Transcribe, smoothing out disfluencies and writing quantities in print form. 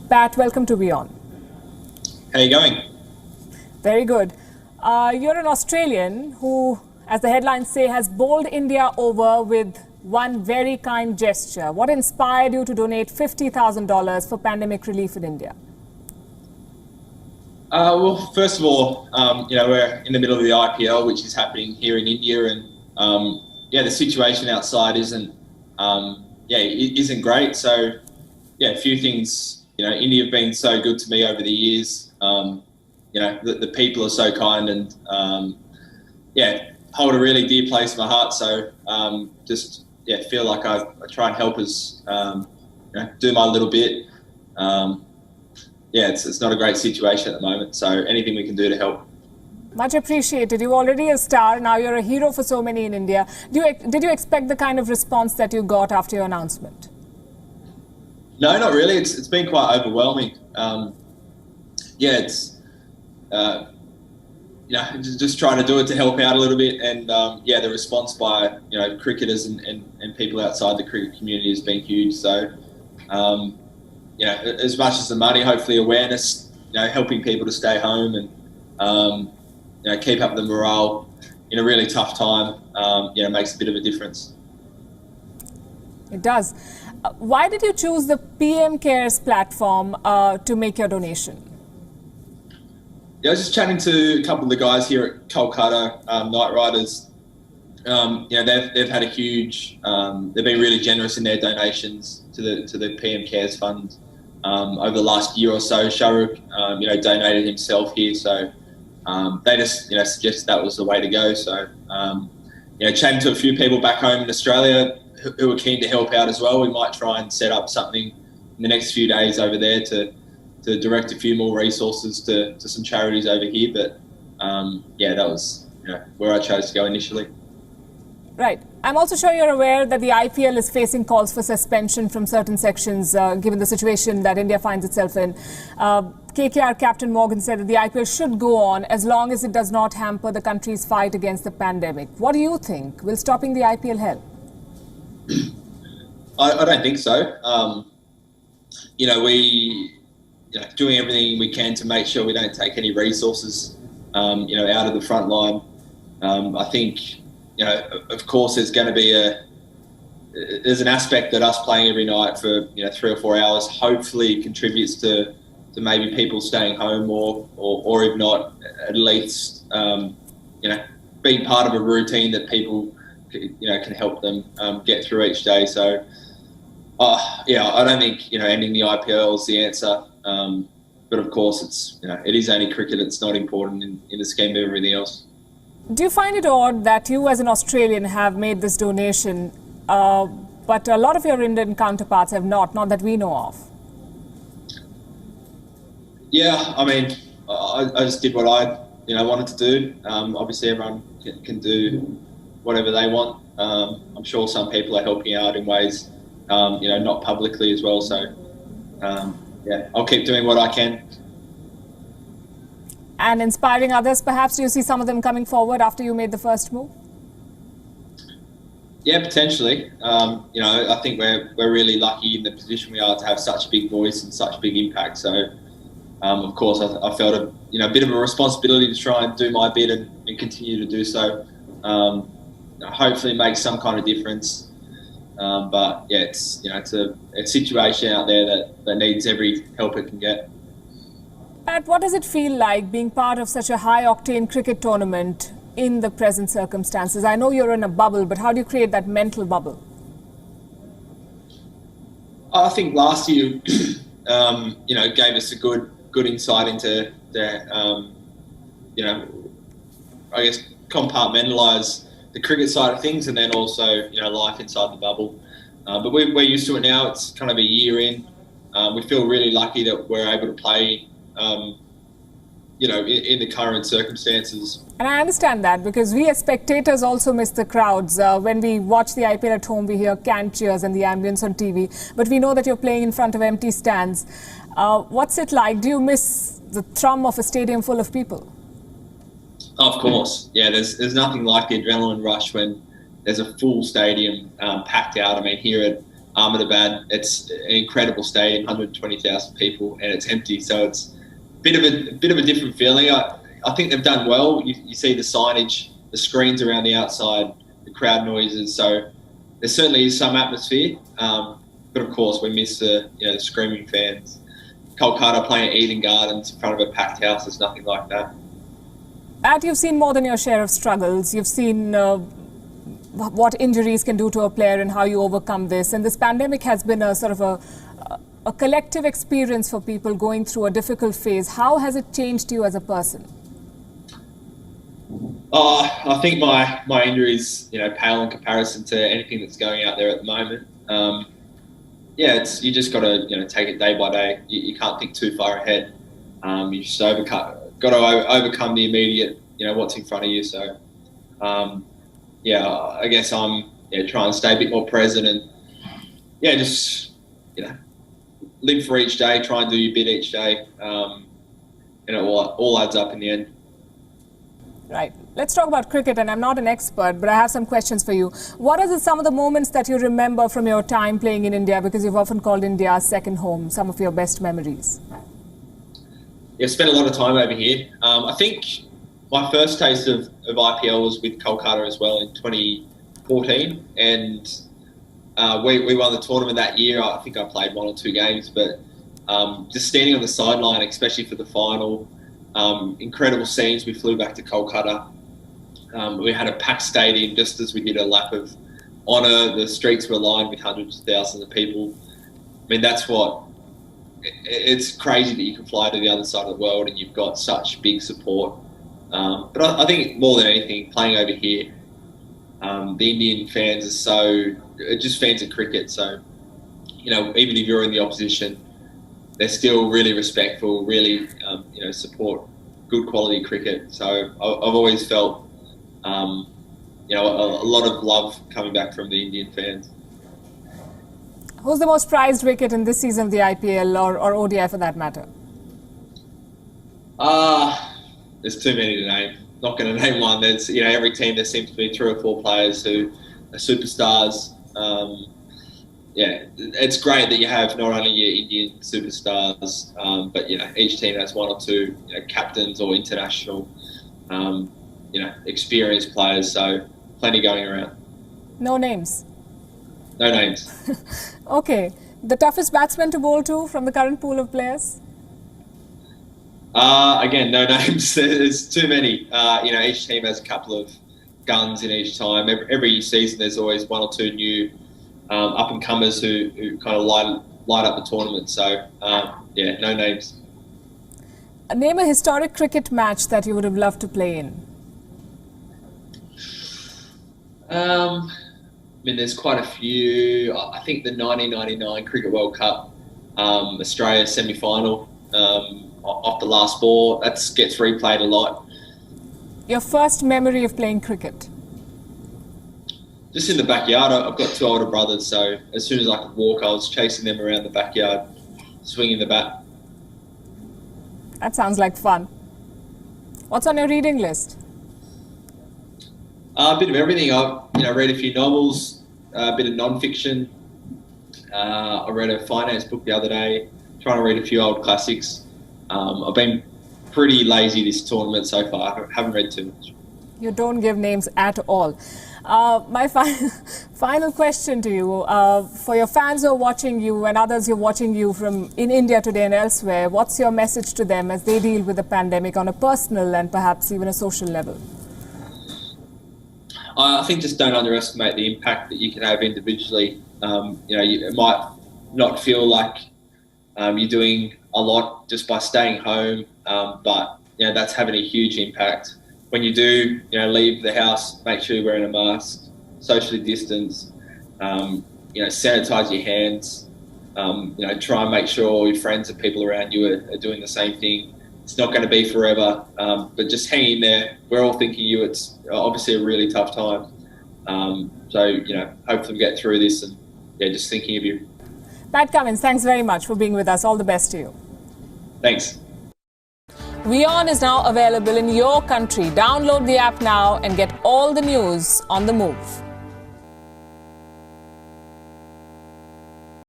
Pat, welcome to Beyond. How are you going? Very good. You're an Australian who, as the headlines say, has bowled India over with one very kind gesture. What inspired you to donate $50,000 for pandemic relief in India? Well, first of all, we're in the middle of the IPL, which is happening here in India, and the situation outside isn't great. So, a few things. India have been so good to me over the years. The people are so kind, and hold a really dear place in my heart. So, feel like I try and help us, do my little bit. It's not a great situation at the moment. So anything we can do to help. Much appreciated. You're already a star. Now you're a hero for so many in India. Did you expect the kind of response that you got after your announcement? No, not really. It's been quite overwhelming. Just trying to do it to help out a little bit, and the response by cricketers and people outside the cricket community has been huge. So as much as the money, hopefully awareness, helping people to stay home and keep up the morale in a really tough time, makes a bit of a difference. It does. Why did you choose the PM Cares platform to make your donation? I was just chatting to a couple of the guys here at Kolkata Knight Riders. They've had a huge. They've been really generous in their donations to the PM Cares Fund over the last year or so. Shahrukh, donated himself here, so they just suggested that was the way to go. So chatting to a few people back home in Australia who are keen to help out as well. We might try and set up something in the next few days over there to direct a few more resources to some charities over here. But that was where I chose to go initially. Right. I'm also sure you're aware that the IPL is facing calls for suspension from certain sections, given the situation that India finds itself in. KKR Captain Morgan said that the IPL should go on as long as it does not hamper the country's fight against the pandemic. What do you think? Will stopping the IPL help? I don't think so. Doing everything we can to make sure we don't take any resources, out of the front line. I think, of course, there's going to be there's an aspect that us playing every night for 3 or 4 hours hopefully contributes to maybe people staying home or if not, at least being part of a routine that people can help them get through each day. So I don't think ending the IPL is the answer. But of course, it is only cricket. It's not important in the scheme of everything else. Do you find it odd that you as an Australian have made this donation, but a lot of your Indian counterparts have not that we know of? Yeah, I mean, I just did what I wanted to do. Obviously, everyone can do whatever they want. I'm sure some people are helping out in ways, not publicly as well. So, I'll keep doing what I can. And inspiring others, perhaps? Do you see some of them coming forward after you made the first move? Yeah, potentially. I think we're really lucky in the position we are to have such a big voice and such a big impact. So, of course, I felt a bit of a responsibility to try and do my bit and continue to do so. Hopefully, make some kind of difference. It's a situation out there that needs every help it can get. Pat, what does it feel like being part of such a high-octane cricket tournament in the present circumstances? I know you're in a bubble, but how do you create that mental bubble? I think last year, gave us a good insight into compartmentalise the cricket side of things, and then also life inside the bubble. But we're used to it now. It's kind of a year in. We feel really lucky that we're able to play in the current circumstances. And I understand that, because we as spectators also miss the crowds. When we watch the IPL at home, we hear canned cheers and the ambience on TV. But we know that you're playing in front of empty stands. What's it like? Do you miss the thrum of a stadium full of people? Of course. Yeah, there's nothing like the adrenaline rush when there's a full stadium packed out. I mean, here Ahmedabad. It's an incredible stadium, 120,000 people, and it's empty. So it's a bit of a different feeling. I think they've done well. You see the signage, the screens around the outside, the crowd noises. So there certainly is some atmosphere. But of course, we miss the screaming fans. Kolkata playing at Eden Gardens in front of a packed house. There's nothing like that. Matt, you've seen more than your share of struggles. You've seen what injuries can do to a player and how you overcome this. And this pandemic has been a sort of a collective experience for people going through a difficult phase. How has it changed you as a person? I think my injuries, pale in comparison to anything that's going out there at the moment. You just got to take it day by day. You can't think too far ahead. You just got to overcome the immediate, what's in front of you. So, I guess I'm trying to stay a bit more present and just live for each day, try and do your bit each day, and it all adds up in the end. Right. Let's talk about cricket, and I'm not an expert, but I have some questions for you. What are some of the moments that you remember from your time playing in India, because you've often called India second home, some of your best memories? Yeah, spent a lot of time over here. I think my first taste of IPL was with Kolkata as well in 2014, and we won the tournament that year. I think I played 1 or 2 games, but just standing on the sideline, especially for the final, incredible scenes. We flew back to Kolkata. We had a packed stadium just as we did a lap of honour. The streets were lined with hundreds of thousands of people. I mean, it's crazy that you can fly to the other side of the world and you've got such big support. But I think more than anything, playing over here, the Indian fans are just fans of cricket. So, even if you're in the opposition, they're still really respectful, really, support good quality cricket. So I've always felt, a lot of love coming back from the Indian fans. Who's the most prized wicket in this season of the IPL or ODI for that matter? There's too many to name. Not going to name one. There's, every team there seems to be 3 or 4 players who are superstars. It's great that you have not only your Indian superstars, but each team has 1 or 2 captains or international, experienced players. So plenty going around. No names. No names. Okay. The toughest batsman to bowl to from the current pool of players? Again, no names. There's too many. Each team has a couple of guns in each time. Every season, there's always 1 or 2 new up-and-comers who kind of light up the tournament. So, no names. Name a historic cricket match that you would have loved to play in. There's quite a few. I think the 1999 Cricket World Cup, Australia semi-final, off the last ball, that gets replayed a lot. Your first memory of playing cricket? Just in the backyard. I've got 2 older brothers, so as soon as I could walk, I was chasing them around the backyard, swinging the bat. That sounds like fun. What's on your reading list? A bit of everything. I've read a few novels, a bit of non-fiction. I read a finance book the other day, trying to read a few old classics. I've been pretty lazy this tournament so far. I haven't read too much. You don't give names at all. My final question to you, for your fans who are watching you and others who are watching you from in India today and elsewhere, what's your message to them as they deal with the pandemic on a personal and perhaps even a social level? I think just don't underestimate the impact that you can have individually. It might not feel like you're doing a lot just by staying home, but that's having a huge impact. When you do, leave the house, make sure you're wearing a mask, socially distance, sanitize your hands, try and make sure all your friends and people around you are doing the same thing. It's not going to be forever, but just hang in there. We're all thinking you. It's obviously a really tough time. Hopefully we get through this and, just thinking of you. Pat Cummins, thanks very much for being with us. All the best to you. Thanks. WION is now available in your country. Download the app now and get all the news on the move.